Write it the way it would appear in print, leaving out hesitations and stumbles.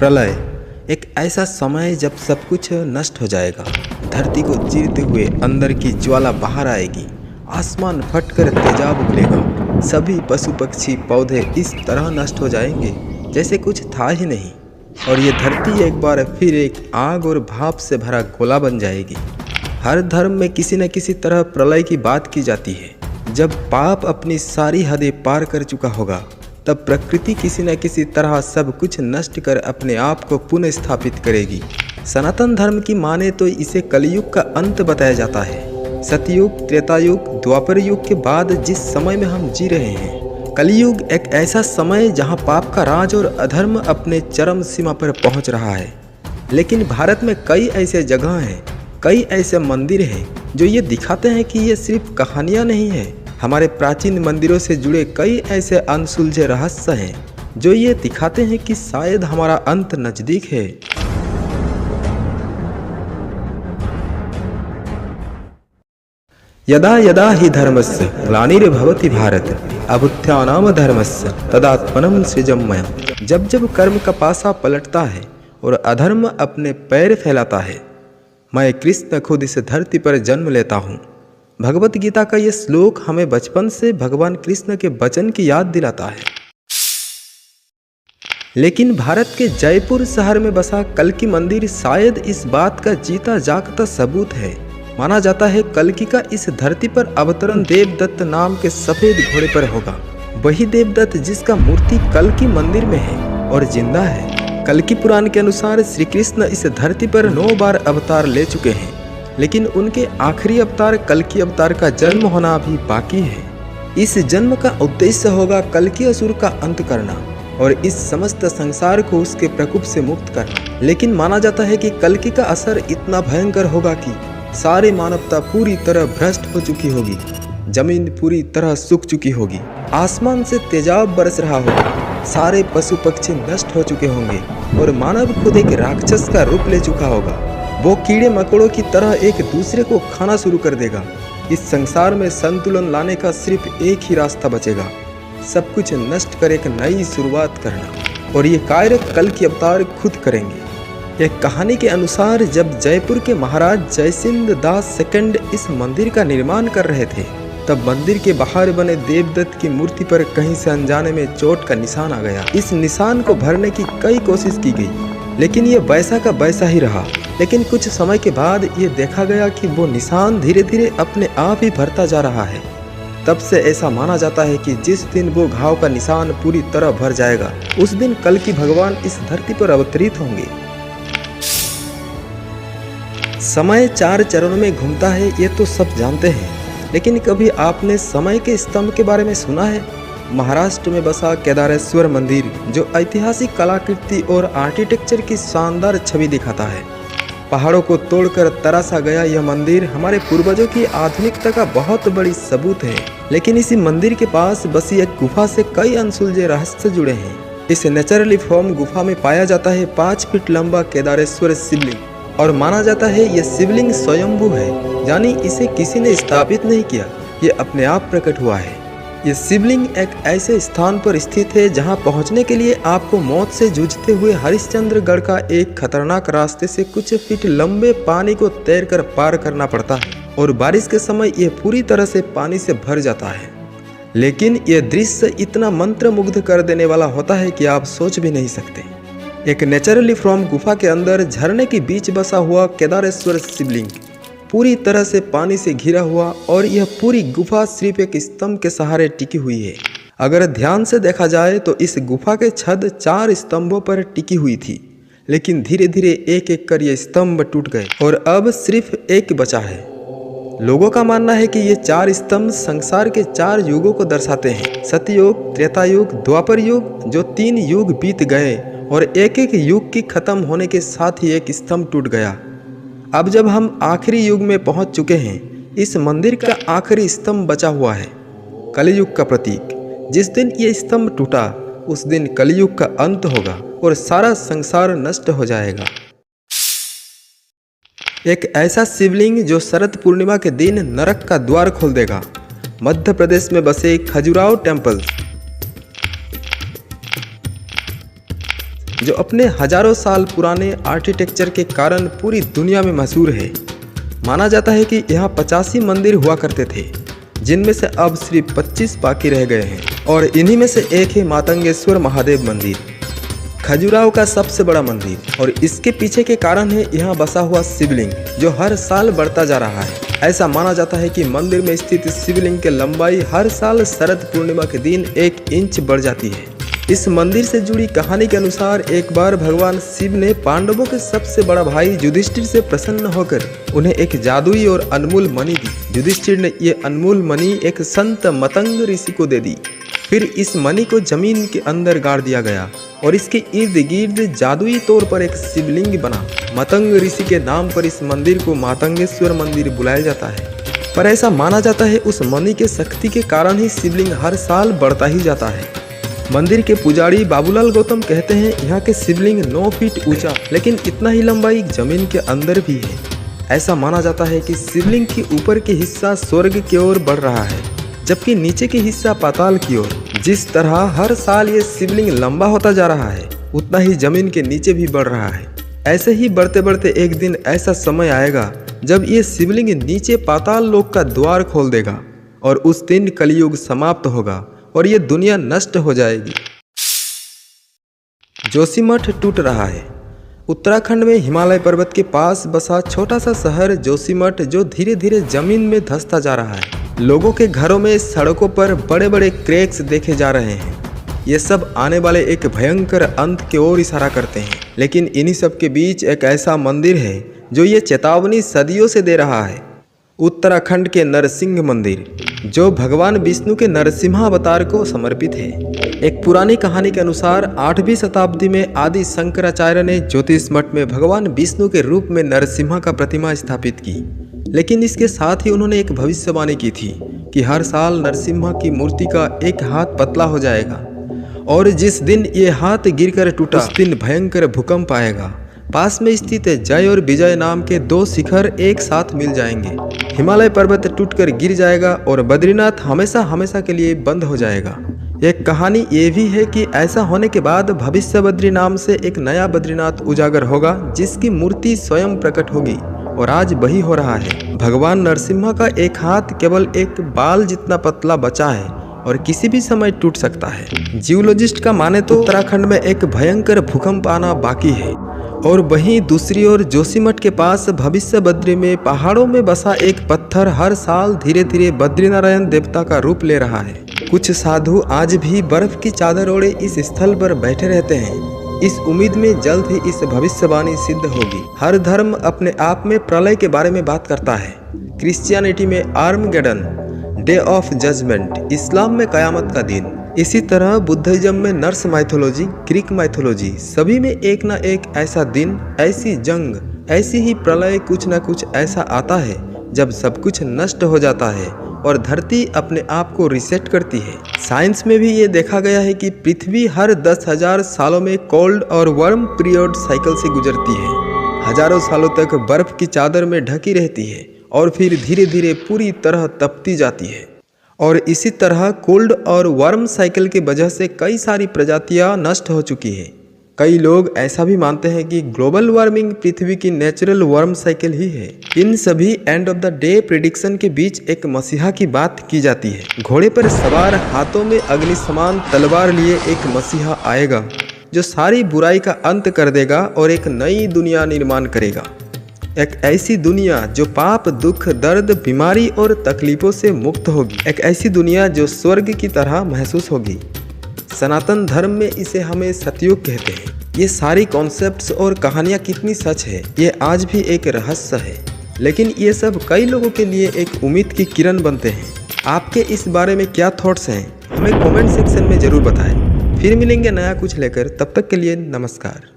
प्रलय एक ऐसा समय जब सब कुछ नष्ट हो जाएगा। धरती को चीरते हुए अंदर की ज्वाला बाहर आएगी, आसमान फटकर तेजाब उगलेगा, सभी पशु पक्षी पौधे इस तरह नष्ट हो जाएंगे जैसे कुछ था ही नहीं, और ये धरती एक बार फिर एक आग और भाप से भरा गोला बन जाएगी। हर धर्म में किसी न किसी तरह प्रलय की बात की जाती है। जब पाप अपनी सारी हदें पार कर चुका होगा, तब प्रकृति किसी न किसी तरह सब कुछ नष्ट कर अपने आप को पुनः स्थापित करेगी। सनातन धर्म की माने तो इसे कलयुग का अंत बताया जाता है। सतयुग, त्रेतायुग, द्वापर युग के बाद जिस समय में हम जी रहे हैं, कलयुग एक ऐसा समय जहां पाप का राज और अधर्म अपने चरम सीमा पर पहुंच रहा है। लेकिन भारत में कई ऐसे जगह हैं, कई ऐसे मंदिर हैं जो ये दिखाते हैं कि ये सिर्फ कहानियाँ नहीं है। हमारे प्राचीन मंदिरों से जुड़े कई ऐसे अनसुलझे रहस्य हैं जो ये दिखाते हैं कि शायद हमारा अंत नज़दीक है। यदा यदा हि धर्मस्य ग्लानिर्भवति भारत अभ्युत्थानम् धर्मस्य तदात्मनं सृजम्यहम्। जब जब कर्म का पासा पलटता है और अधर्म अपने पैर फैलाता है, मैं कृष्ण खुद इस धरती पर जन्म लेता हूँ। भगवत गीता का ये श्लोक हमें बचपन से भगवान कृष्ण के वचन की याद दिलाता है। लेकिन भारत के जयपुर शहर में बसा कल्कि मंदिर शायद इस बात का जीता जागता सबूत है। माना जाता है कल्कि का इस धरती पर अवतरण देवदत्त नाम के सफेद घोड़े पर होगा। वही देवदत्त जिसका मूर्ति कल्कि मंदिर में है और जिंदा है। कल्कि पुराण के अनुसार श्री कृष्ण इस धरती पर 9 बार अवतार ले चुके हैं, लेकिन उनके आखिरी अवतार कल्कि अवतार का जन्म होना अभी बाकी है। इस जन्म का उद्देश्य होगा कल्कि असुर का अंत करना और इस समस्त संसार को उसके प्रकोप से मुक्त करना। लेकिन माना जाता है कि कल्कि का असर इतना भयंकर होगा कि सारी मानवता पूरी तरह भ्रष्ट हो चुकी होगी, जमीन पूरी तरह सूख चुकी होगी, आसमान से तेजाब बरस रहा होगा, सारे पशु पक्षी नष्ट हो चुके होंगे और मानव खुद एक राक्षस का रूप ले चुका होगा। वो कीड़े मकोड़ों की तरह एक दूसरे को खाना शुरू कर देगा। इस संसार में संतुलन लाने का सिर्फ एक ही रास्ता बचेगा, सब कुछ नष्ट कर एक नई शुरुआत करना, और ये कार्य कल्कि अवतार खुद करेंगे। एक कहानी के अनुसार जब जयपुर के महाराज जयसिंह दास सेकंड इस मंदिर का निर्माण कर रहे थे, तब मंदिर के बाहर बने देवदत्त की मूर्ति पर कहीं से अनजाने में चोट का निशान आ गया। इस निशान को भरने की कई कोशिश की गई, लेकिन ये वैसा का वैसा ही रहा। लेकिन कुछ समय के बाद ये देखा गया कि वो निशान धीरे धीरे अपने आप ही भरता जा रहा है। तब से ऐसा माना जाता है कि जिस दिन वो घाव का निशान पूरी तरह भर जाएगा, उस दिन कल्कि भगवान इस धरती पर अवतरित होंगे। समय 4 चरणों में घूमता है, ये तो सब जानते हैं, लेकिन कभी आपने समय के स्तंभ के बारे में सुना है? महाराष्ट्र में बसा केदारेश्वर मंदिर जो ऐतिहासिक कलाकृति और आर्किटेक्चर की शानदार छवि दिखाता है। पहाड़ों को तोड़कर तराशा गया यह मंदिर हमारे पूर्वजों की आधुनिकता का बहुत बड़ी सबूत है। लेकिन इसी मंदिर के पास बसी एक गुफा से कई अनसुलझे रहस्य जुड़े हैं। इस नेचुरली फॉर्म गुफा में पाया जाता है 5 फीट लंबा केदारेश्वर शिवलिंग, और माना जाता है यह शिवलिंग स्वयंभू है, यानी इसे किसी ने स्थापित नहीं किया, ये अपने आप प्रकट हुआ है। यह शिवलिंग एक ऐसे स्थान पर स्थित है जहां पहुंचने के लिए आपको मौत से जूझते हुए हरिश्चंद्रगढ़ का एक खतरनाक रास्ते से कुछ फीट लंबे पानी को तैरकर पार करना पड़ता है, और बारिश के समय यह पूरी तरह से पानी से भर जाता है। लेकिन यह दृश्य इतना मंत्रमुग्ध कर देने वाला होता है कि आप सोच भी नहीं सकते। एक नेचुरली फ्रॉम गुफा के अंदर झरने के बीच बसा हुआ केदारेश्वर शिवलिंग पूरी तरह से पानी से घिरा हुआ, और यह पूरी गुफा सिर्फ एक स्तंभ के सहारे टिकी हुई है। अगर ध्यान से देखा जाए तो इस गुफा के छत 4 स्तंभों पर टिकी हुई थी, लेकिन धीरे धीरे एक एक कर ये स्तंभ टूट गए और अब सिर्फ एक बचा है। लोगों का मानना है कि ये 4 स्तंभ संसार के 4 युगों को दर्शाते हैं। सतयुग, त्रेतायुग, द्वापर युग, जो 3 युग बीत गए और एक एक युग की खत्म होने के साथ ही एक स्तंभ टूट गया। अब जब हम आखिरी युग में पहुंच चुके हैं, इस मंदिर का आखिरी स्तंभ बचा हुआ है, कलयुग का प्रतीक। जिस दिन ये स्तंभ टूटा, उस दिन कलयुग का अंत होगा और सारा संसार नष्ट हो जाएगा। एक ऐसा शिवलिंग जो शरद पूर्णिमा के दिन नरक का द्वार खोल देगा। मध्य प्रदेश में बसे खजुराहो टेम्पल जो अपने हजारों साल पुराने आर्किटेक्चर के कारण पूरी दुनिया में मशहूर है। माना जाता है कि यहाँ 85 मंदिर हुआ करते थे, जिनमें से अब सिर्फ 25 बाकी रह गए हैं और इन्हीं में से एक है मातंगेश्वर महादेव मंदिर, खजुराहो का सबसे बड़ा मंदिर। और इसके पीछे के कारण है यहाँ बसा हुआ शिवलिंग, जो हर साल बढ़ता जा रहा है। ऐसा माना जाता है कि मंदिर में स्थित शिवलिंग की लंबाई हर साल शरद पूर्णिमा के दिन 1 इंच बढ़ जाती है। इस मंदिर से जुड़ी कहानी के अनुसार एक बार भगवान शिव ने पांडवों के सबसे बड़ा भाई युधिष्ठिर से प्रसन्न होकर उन्हें एक जादुई और अनमोल मणि दी। युधिष्ठिर ने ये अनमोल मणि एक संत मतंग ऋषि को दे दी। फिर इस मणि को जमीन के अंदर गाड़ दिया गया और इसके इर्द गिर्द जादुई तौर पर एक शिवलिंग बना। मतंग ऋषि के नाम पर इस मंदिर को मातंगेश्वर मंदिर बुलाया जाता है। पर ऐसा माना जाता है उस मणि के शक्ति के कारण ही शिवलिंग हर साल बढ़ता ही जाता है। मंदिर के पुजारी बाबूलाल गौतम कहते हैं यहाँ के शिवलिंग 9 फीट ऊंचा, लेकिन इतना ही लंबाई जमीन के अंदर भी है। ऐसा माना जाता है कि शिवलिंग के ऊपर के हिस्सा स्वर्ग की ओर बढ़ रहा है, जबकि नीचे के हिस्सा पाताल की ओर। जिस तरह हर साल ये शिवलिंग लंबा होता जा रहा है, उतना ही जमीन के नीचे भी बढ़ रहा है। ऐसे ही बढ़ते बढ़ते एक दिन ऐसा समय आएगा जब ये शिवलिंग नीचे पाताल लोक का द्वार खोल देगा और उस दिन कलयुग समाप्त होगा और ये दुनिया नष्ट हो जाएगी। जोशीमठ टूट रहा है। उत्तराखंड में हिमालय पर्वत के पास बसा छोटा सा शहर जोशीमठ, जो धीरे धीरे जमीन में धंसता जा रहा है। लोगों के घरों में, सड़कों पर बड़े बड़े क्रैक्स देखे जा रहे हैं। ये सब आने वाले एक भयंकर अंत की ओर इशारा करते हैं। लेकिन इन्हीं सब के बीच एक ऐसा मंदिर है जो ये चेतावनी सदियों से दे रहा है। उत्तराखंड के नरसिंह मंदिर, जो भगवान विष्णु के नरसिम्हा अवतार को समर्पित है। एक पुरानी कहानी के अनुसार 8वीं शताब्दी में आदि शंकराचार्य ने ज्योतिष मठ में भगवान विष्णु के रूप में नरसिम्हा का प्रतिमा स्थापित की। लेकिन इसके साथ ही उन्होंने एक भविष्यवाणी की थी कि हर साल नरसिम्हा की मूर्ति का एक हाथ पतला हो जाएगा और जिस दिन ये हाथ गिरकर टूटा, उस दिन भयंकर भूकंप आएगा। पास में स्थित जय और विजय नाम के 2 शिखर एक साथ मिल जाएंगे। हिमालय पर्वत टूटकर गिर जाएगा और बद्रीनाथ हमेशा हमेशा के लिए बंद हो जाएगा। एक कहानी ये भी है कि ऐसा होने के बाद भविष्य बद्री नाम से एक नया बद्रीनाथ उजागर होगा, जिसकी मूर्ति स्वयं प्रकट होगी। और आज वही हो रहा है। भगवान नरसिम्हा का एक हाथ केवल एक बाल जितना पतला बचा है और किसी भी समय टूट सकता है। जियोलॉजिस्ट का माने तो उत्तराखंड में एक भयंकर भूकंप आना बाकी है। और वहीं दूसरी ओर जोशीमठ के पास भविष्य बद्री में पहाड़ों में बसा एक पत्थर हर साल धीरे धीरे बद्रीनारायण देवता का रूप ले रहा है। कुछ साधु आज भी बर्फ की चादर ओढ़े इस स्थल पर बैठे रहते हैं, इस उम्मीद में जल्द ही इस भविष्यवाणी सिद्ध होगी। हर धर्म अपने आप में प्रलय के बारे में बात करता है। क्रिश्चियनिटी में आर्मगेडन, डे ऑफ जजमेंट, इस्लाम में कयामत का दिन। इसी तरह बुद्धिज्म में नर्स माइथोलॉजी, ग्रीक माइथोलॉजी, सभी में एक ना एक ऐसा दिन, ऐसी जंग, ऐसी ही प्रलय, कुछ ना कुछ ऐसा आता है जब सब कुछ नष्ट हो जाता है और धरती अपने आप को रिसेट करती है। साइंस में भी ये देखा गया है कि पृथ्वी हर 10,000 सालों में कोल्ड और वार्म पीरियड साइकिल से गुजरती है। हजारों सालों तक बर्फ की चादर में ढकी रहती है और फिर धीरे धीरे पूरी तरह तपती जाती है। और इसी तरह कोल्ड और वार्म साइकिल की वजह से कई सारी प्रजातियां नष्ट हो चुकी हैं। कई लोग ऐसा भी मानते हैं कि ग्लोबल वार्मिंग पृथ्वी की नेचुरल वार्म साइकिल ही है। इन सभी end of the day prediction के बीच एक मसीहा की बात की जाती है। घोड़े पर सवार, हाथों में अग्नि समान तलवार लिए एक मसीहा आएगा, जो सारी बुराई का अंत कर देगा और एक नई दुनिया निर्माण करेगा। एक ऐसी दुनिया जो पाप, दुख, दर्द, बीमारी और तकलीफों से मुक्त होगी। एक ऐसी दुनिया जो स्वर्ग की तरह महसूस होगी। सनातन धर्म में इसे हमें सतयुग कहते हैं। ये सारी कॉन्सेप्ट्स और कहानियाँ कितनी सच है, ये आज भी एक रहस्य है। लेकिन ये सब कई लोगों के लिए एक उम्मीद की किरण बनते हैं। आपके इस बारे में क्या थॉट्स हैं, हमें कमेंट सेक्शन में ज़रूर बताएं। फिर मिलेंगे नया कुछ लेकर, तब तक के लिए नमस्कार।